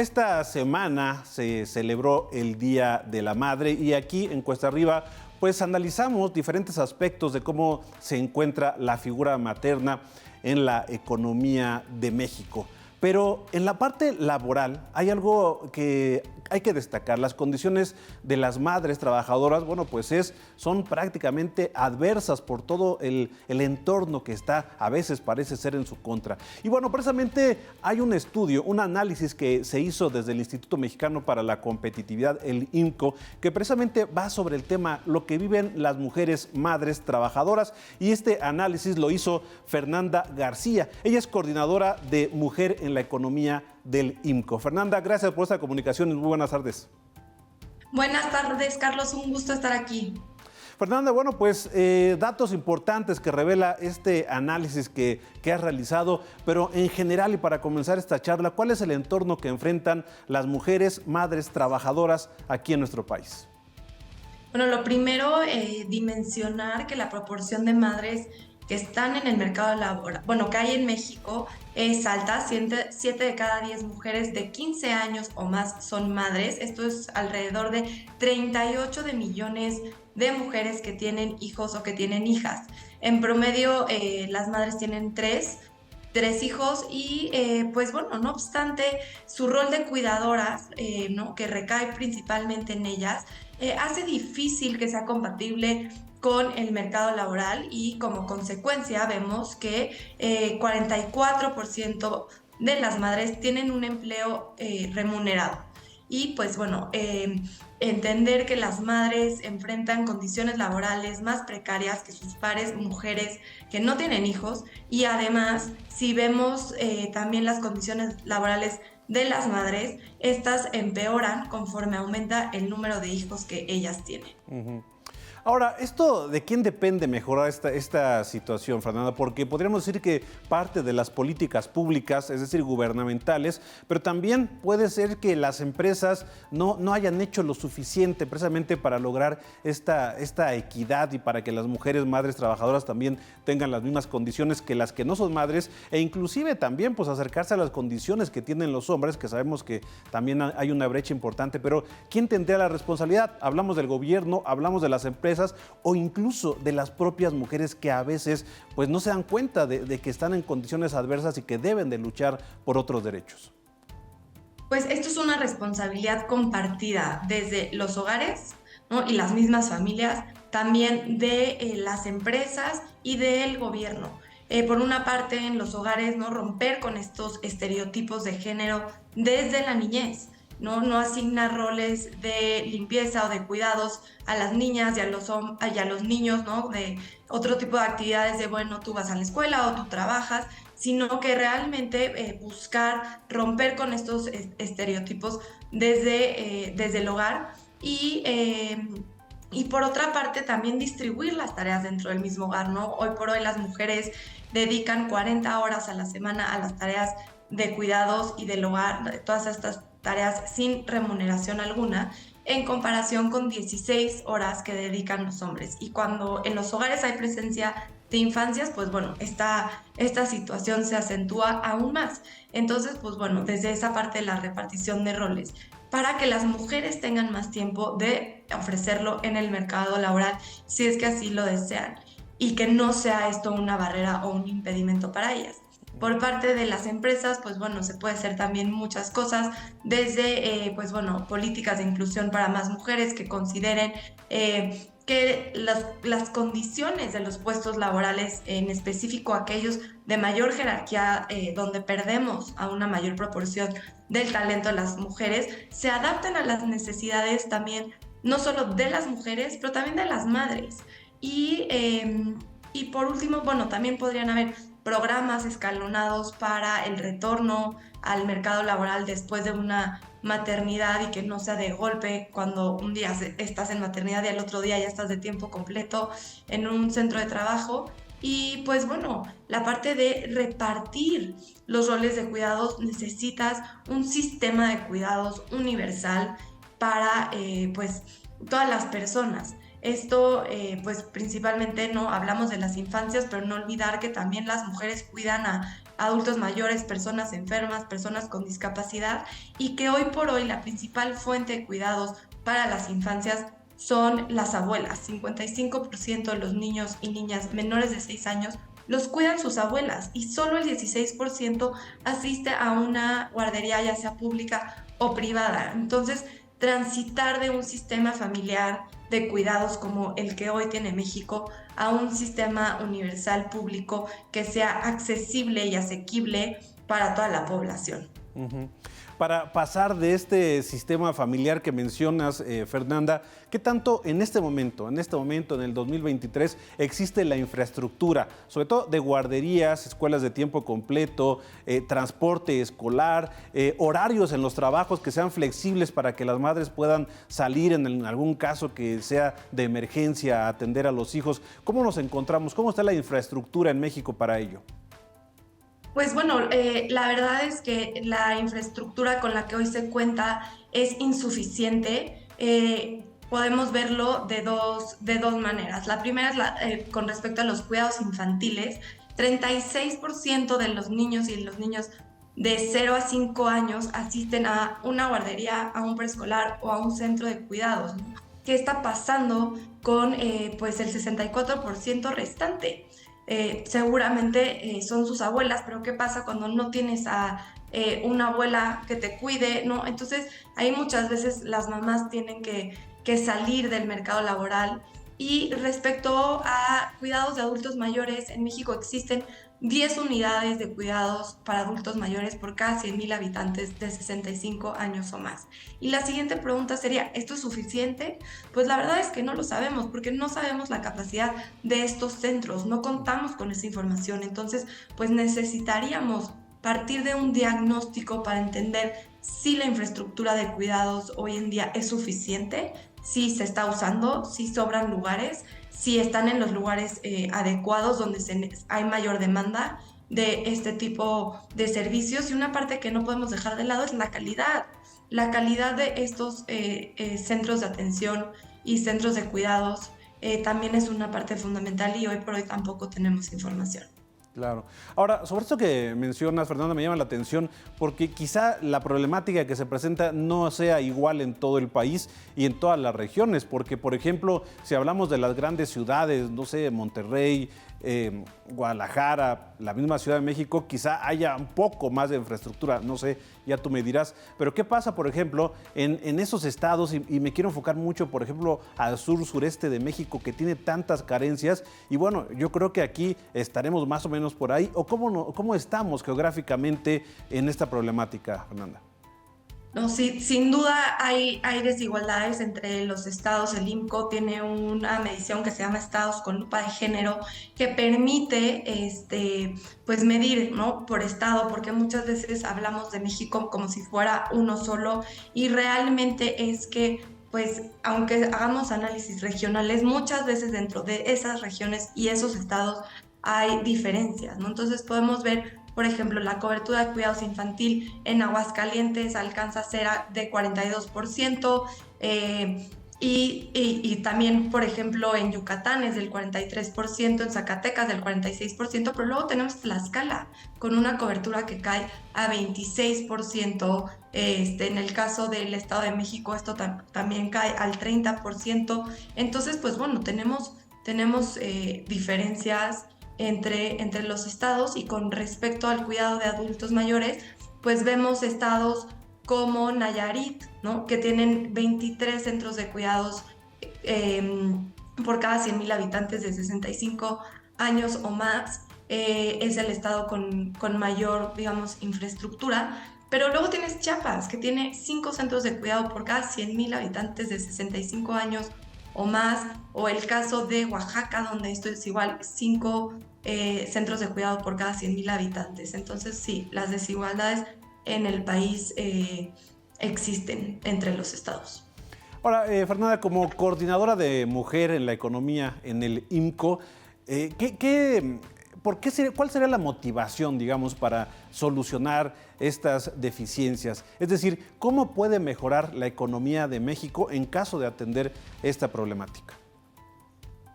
Esta semana se celebró el Día de la Madre y aquí en Cuesta Arriba pues analizamos diferentes aspectos de cómo se encuentra la figura materna en la economía de México. Pero en la parte laboral hay algo que hay que destacar. Las condiciones de las madres trabajadoras, son prácticamente adversas por todo el entorno que está, a veces parece ser en su contra. Y bueno, precisamente hay un estudio, un análisis que se hizo desde el Instituto Mexicano para la Competitividad, el IMCO, que precisamente va sobre el tema, lo que viven las mujeres madres trabajadoras. Y este análisis lo hizo Fernanda García. Ella es coordinadora de Mujer en la Economía del IMCO. Fernanda, gracias por esta comunicación y muy buenas tardes. Buenas tardes, Carlos, un gusto estar aquí. Fernanda, datos importantes que revela este análisis que has realizado, pero en general y para comenzar esta charla, ¿cuál es el entorno que enfrentan las mujeres madres trabajadoras aquí en nuestro país? Bueno, lo primero, dimensionar que la proporción de madres que están en el mercado laboral, que hay en México, es alta. 7 de cada 10 mujeres de 15 años o más son madres. Esto es alrededor de 38 de millones de mujeres que tienen hijos o que tienen hijas. En promedio, las madres tienen tres hijos y no obstante su rol de cuidadoras, que recae principalmente en ellas, hace difícil que sea compatible con el mercado laboral y como consecuencia vemos que 44% de las madres tienen un empleo remunerado. Y entender que las madres enfrentan condiciones laborales más precarias que sus pares mujeres que no tienen hijos, y además si vemos también las condiciones laborales de las madres, estas empeoran conforme aumenta el número de hijos que ellas tienen. Uh-huh. Ahora, ¿de quién depende mejorar esta situación, Fernanda? Porque podríamos decir que parte de las políticas públicas, es decir, gubernamentales, pero también puede ser que las empresas no hayan hecho lo suficiente precisamente para lograr esta equidad y para que las mujeres madres trabajadoras también tengan las mismas condiciones que las que no son madres, e inclusive también acercarse a las condiciones que tienen los hombres, que sabemos que también hay una brecha importante. Pero ¿quién tendría la responsabilidad? Hablamos del gobierno, hablamos de las empresas o incluso de las propias mujeres que a veces no se dan cuenta de que están en condiciones adversas y que deben de luchar por otros derechos. Pues esto es una responsabilidad compartida desde los hogares, ¿no? Y las mismas familias, también de las empresas y del gobierno. Por una parte, en los hogares, ¿no? Romper con estos estereotipos de género desde la niñez. No asignar roles de limpieza o de cuidados a las niñas y a los niños, ¿no? De otro tipo de actividades de, tú vas a la escuela o tú trabajas, sino que realmente buscar romper con estos estereotipos desde el hogar y por otra parte también distribuir las tareas dentro del mismo hogar, ¿no? Hoy por hoy las mujeres dedican 40 horas a la semana a las tareas de cuidados y del hogar, todas estas tareas sin remuneración alguna, en comparación con 16 horas que dedican los hombres. Y cuando en los hogares hay presencia de infancias, esta situación se acentúa aún más. Entonces, desde esa parte de la repartición de roles, para que las mujeres tengan más tiempo de ofrecerlo en el mercado laboral, si es que así lo desean, y que no sea esto una barrera o un impedimento para ellas. Por parte de las empresas, se puede hacer también muchas cosas, desde políticas de inclusión para más mujeres que consideren que las condiciones de los puestos laborales, en específico aquellos de mayor jerarquía, donde perdemos a una mayor proporción del talento de las mujeres, se adapten a las necesidades también, no solo de las mujeres, pero también de las madres. Y por último, también podrían haber programas escalonados para el retorno al mercado laboral después de una maternidad, y que no sea de golpe cuando un día estás en maternidad y al otro día ya estás de tiempo completo en un centro de trabajo. Y la parte de repartir los roles de cuidados, necesitas un sistema de cuidados universal para todas las personas. Esto, pues principalmente no hablamos de las infancias, pero no olvidar que también las mujeres cuidan a adultos mayores, personas enfermas, personas con discapacidad, y que hoy por hoy la principal fuente de cuidados para las infancias son las abuelas. 55% de los niños y niñas menores de 6 años los cuidan sus abuelas y solo el 16% asiste a una guardería, ya sea pública o privada. Entonces, transitar de un sistema familiar de cuidados como el que hoy tiene México a un sistema universal público que sea accesible y asequible para toda la población. Uh-huh. Para pasar de este sistema familiar que mencionas, Fernanda, ¿qué tanto en este momento, en el 2023, existe la infraestructura, sobre todo de guarderías, escuelas de tiempo completo, transporte escolar, horarios en los trabajos que sean flexibles para que las madres puedan salir en algún caso que sea de emergencia a atender a los hijos? ¿Cómo nos encontramos? ¿Cómo está la infraestructura en México para ello? Pues bueno, la verdad es que la infraestructura con la que hoy se cuenta es insuficiente. Podemos verlo de dos maneras. La primera es con respecto a los cuidados infantiles. 36% de los niños y los niños de 0 a 5 años asisten a una guardería, a un preescolar o a un centro de cuidados, ¿no? ¿Qué está pasando con pues el 64% restante? Seguramente son sus abuelas, pero ¿qué pasa cuando no tienes a una abuela que te cuide, ¿no? Entonces, ahí muchas veces las mamás tienen que salir del mercado laboral. Y respecto a cuidados de adultos mayores, en México existen 10 unidades de cuidados para adultos mayores por cada 100,000 habitantes de 65 años o más. Y la siguiente pregunta sería, ¿esto es suficiente? Pues la verdad es que no lo sabemos, porque no sabemos la capacidad de estos centros, no contamos con esa información. Entonces, pues necesitaríamos partir de un diagnóstico para entender si la infraestructura de cuidados hoy en día es suficiente, si se está usando, si sobran lugares, si están en los lugares adecuados donde hay mayor demanda de este tipo de servicios. Y una parte que no podemos dejar de lado es la calidad. La calidad de estos centros de atención y centros de cuidados también es una parte fundamental y hoy por hoy tampoco tenemos información. Claro. Ahora, sobre esto que mencionas, Fernanda, me llama la atención porque quizá la problemática que se presenta no sea igual en todo el país y en todas las regiones, porque, por ejemplo, si hablamos de las grandes ciudades, no sé, Monterrey, Guadalajara, la misma Ciudad de México, quizá haya un poco más de infraestructura, no sé, ya tú me dirás. Pero ¿qué pasa, por ejemplo, en esos estados? Y me quiero enfocar mucho, por ejemplo, al sureste de México, que tiene tantas carencias. Y bueno, yo creo que aquí estaremos más o menos por ahí. ¿O cómo estamos geográficamente en esta problemática, Fernanda? No, sí, sin duda hay desigualdades entre los estados. El INCO tiene una medición que se llama Estados con lupa de género que permite pues medir, ¿no?, por estado, porque muchas veces hablamos de México como si fuera uno solo y realmente es que pues aunque hagamos análisis regionales, muchas veces dentro de esas regiones y esos estados hay diferencias, ¿no? Entonces podemos ver, por ejemplo, la cobertura de cuidados infantil en Aguascalientes alcanza a ser de 42%, y también, por ejemplo, en Yucatán es del 43%, en Zacatecas del 46%, pero luego tenemos Tlaxcala con una cobertura que cae a 26%, en el caso del Estado de México esto también cae al 30%, entonces, pues bueno, tenemos diferencias entre los estados. Y con respecto al cuidado de adultos mayores, pues vemos estados como Nayarit, ¿no?, que tienen 23 centros de cuidados por cada 100,000 habitantes de 65 años o más. Es el estado con mayor, digamos, infraestructura. Pero luego tienes Chiapas, que tiene 5 centros de cuidado por cada 100,000 habitantes de 65 años o más, o el caso de Oaxaca, donde esto es igual, 5 centros de cuidado por cada 100,000 habitantes. Entonces sí, las desigualdades en el país existen entre los estados. Ahora, Fernanda, como coordinadora de mujer en la economía en el IMCO, ¿cuál sería la motivación, digamos, para solucionar estas deficiencias? Es decir, ¿cómo puede mejorar la economía de México en caso de atender esta problemática?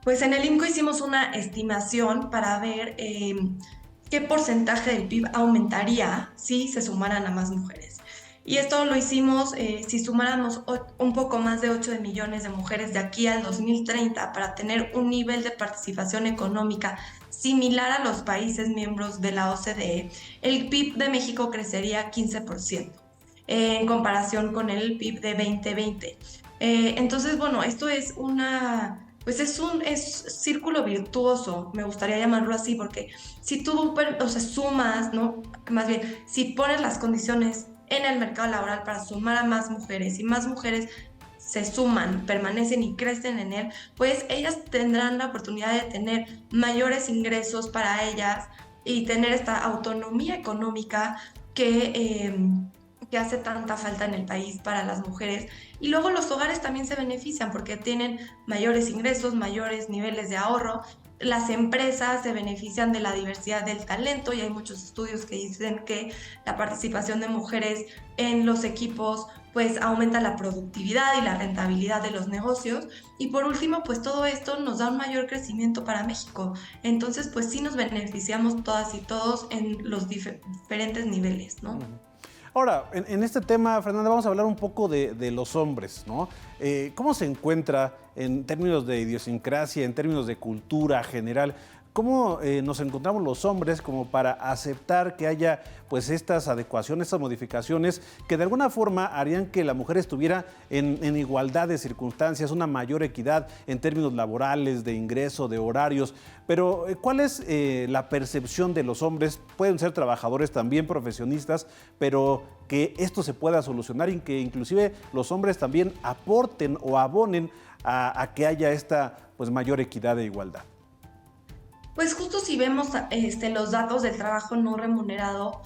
Pues en el INCO hicimos una estimación para ver qué porcentaje del PIB aumentaría si se sumaran a más mujeres. Y esto lo hicimos si sumáramos un poco más de 8 millones de mujeres de aquí al 2030 para tener un nivel de participación económica similar a los países miembros de la OCDE, el PIB de México crecería 15% en comparación con el PIB de 2020. Entonces, bueno, esto es pues es círculo virtuoso, me gustaría llamarlo así, porque si tú, o sea, sumas, ¿no? Más bien, si pones las condiciones en el mercado laboral para sumar a más mujeres y más mujeres se suman, permanecen y crecen en él, pues ellas tendrán la oportunidad de tener mayores ingresos para ellas y tener esta autonomía económica que hace tanta falta en el país para las mujeres. Y luego los hogares también se benefician porque tienen mayores ingresos, mayores niveles de ahorro. Las empresas se benefician de la diversidad del talento y hay muchos estudios que dicen que la participación de mujeres en los equipos pues aumenta la productividad y la rentabilidad de los negocios. Y por último, pues todo esto nos da un mayor crecimiento para México. Entonces, pues sí nos beneficiamos todas y todos en los diferentes niveles, ¿no? Ahora, en este tema, Fernanda, vamos a hablar un poco de los hombres, ¿no? ¿Cómo se encuentra en términos de idiosincrasia, en términos de cultura general? ¿Cómo nos encontramos los hombres como para aceptar que haya pues estas adecuaciones, estas modificaciones que de alguna forma harían que la mujer estuviera en igualdad de circunstancias, una mayor equidad en términos laborales, de ingreso, de horarios? Pero ¿cuál es la percepción de los hombres? Pueden ser trabajadores también, profesionistas, pero que esto se pueda solucionar y que inclusive los hombres también aporten o abonen a que haya esta pues mayor equidad e igualdad. Pues justo si vemos los datos del trabajo no remunerado,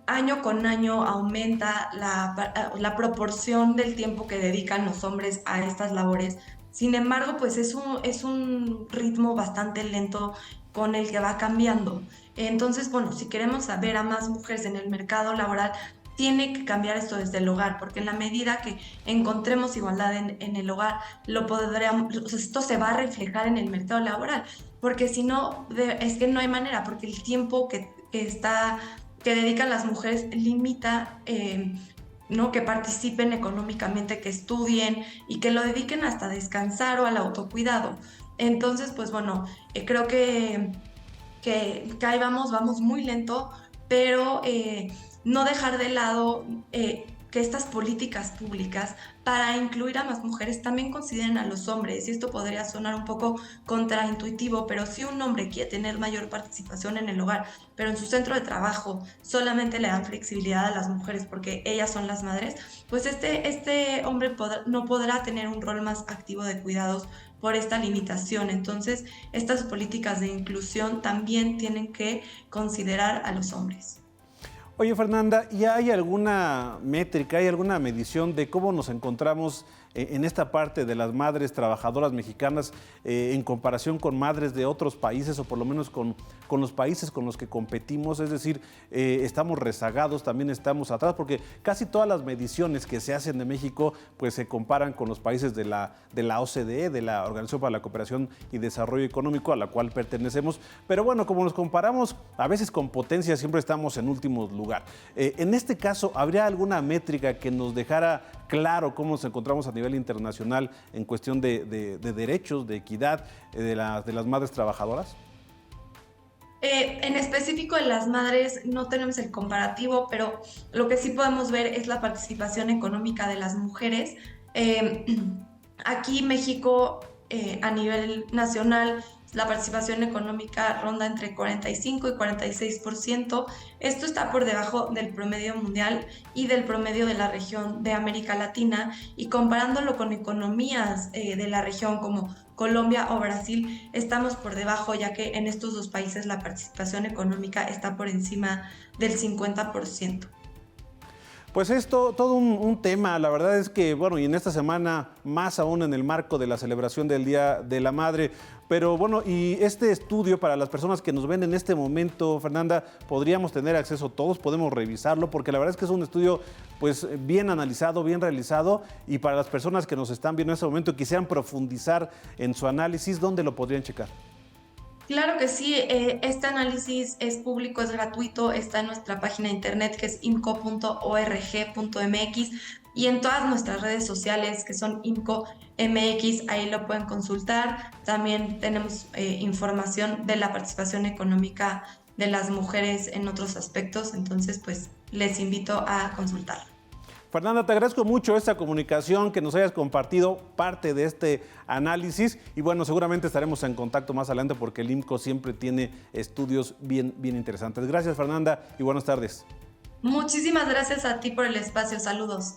año con año aumenta la proporción del tiempo que dedican los hombres a estas labores. Sin embargo, pues es un ritmo bastante lento con el que va cambiando. Entonces, bueno, si queremos ver a más mujeres en el mercado laboral, tiene que cambiar esto desde el hogar, porque en la medida que encontremos igualdad en el hogar, esto se va a reflejar en el mercado laboral, porque si no, es que no hay manera, porque el tiempo que dedican las mujeres limita, ¿no? Que participen económicamente, que estudien y que lo dediquen hasta descansar o al autocuidado. Entonces, pues bueno, creo que ahí vamos muy lento, pero no dejar de lado que estas políticas públicas para incluir a más mujeres también consideren a los hombres. Y esto podría sonar un poco contraintuitivo, pero si un hombre quiere tener mayor participación en el hogar, pero en su centro de trabajo solamente le dan flexibilidad a las mujeres porque ellas son las madres, pues este hombre no podrá tener un rol más activo de cuidados por esta limitación. Entonces, estas políticas de inclusión también tienen que considerar a los hombres. Oye, Fernanda, ¿y hay alguna métrica, hay alguna medición de cómo nos encontramos en esta parte de las madres trabajadoras mexicanas en comparación con madres de otros países o por lo menos con los países con los que competimos? Es decir, estamos rezagados, también estamos atrás, porque casi todas las mediciones que se hacen de México pues se comparan con los países de la OCDE, de la Organización para la Cooperación y Desarrollo Económico, a la cual pertenecemos. Pero bueno, como nos comparamos a veces con potencias, siempre estamos en último lugar. En este caso, ¿habría alguna métrica que nos dejara claro cómo nos encontramos a nivel internacional en cuestión de derechos, de equidad de las madres trabajadoras? En específico de las madres no tenemos el comparativo, pero lo que sí podemos ver es la participación económica de las mujeres. Aquí México, a nivel nacional, la participación económica ronda entre 45 y 46%. Esto está por debajo del promedio mundial y del promedio de la región de América Latina, y comparándolo con economías de la región como Colombia o Brasil, estamos por debajo, ya que en estos dos países la participación económica está por encima del 50%. Pues esto, todo un tema, la verdad es que, bueno, y en esta semana, más aún en el marco de la celebración del Día de la Madre, pero bueno, y este estudio para las personas que nos ven en este momento, Fernanda, podríamos tener acceso todos, podemos revisarlo, porque la verdad es que es un estudio pues bien analizado, bien realizado, y para las personas que nos están viendo en este momento y quisieran profundizar en su análisis, ¿dónde lo podrían checar? Claro que sí, este análisis es público, es gratuito, está en nuestra página de internet que es imco.org.mx y en todas nuestras redes sociales que son IMCO-MX, ahí lo pueden consultar. También tenemos información de la participación económica de las mujeres en otros aspectos, entonces pues les invito a consultarlo. Fernanda, te agradezco mucho esta comunicación, que nos hayas compartido parte de este análisis y bueno, seguramente estaremos en contacto más adelante porque el IMCO siempre tiene estudios bien interesantes. Gracias, Fernanda, y buenas tardes. Muchísimas gracias a ti por el espacio, saludos.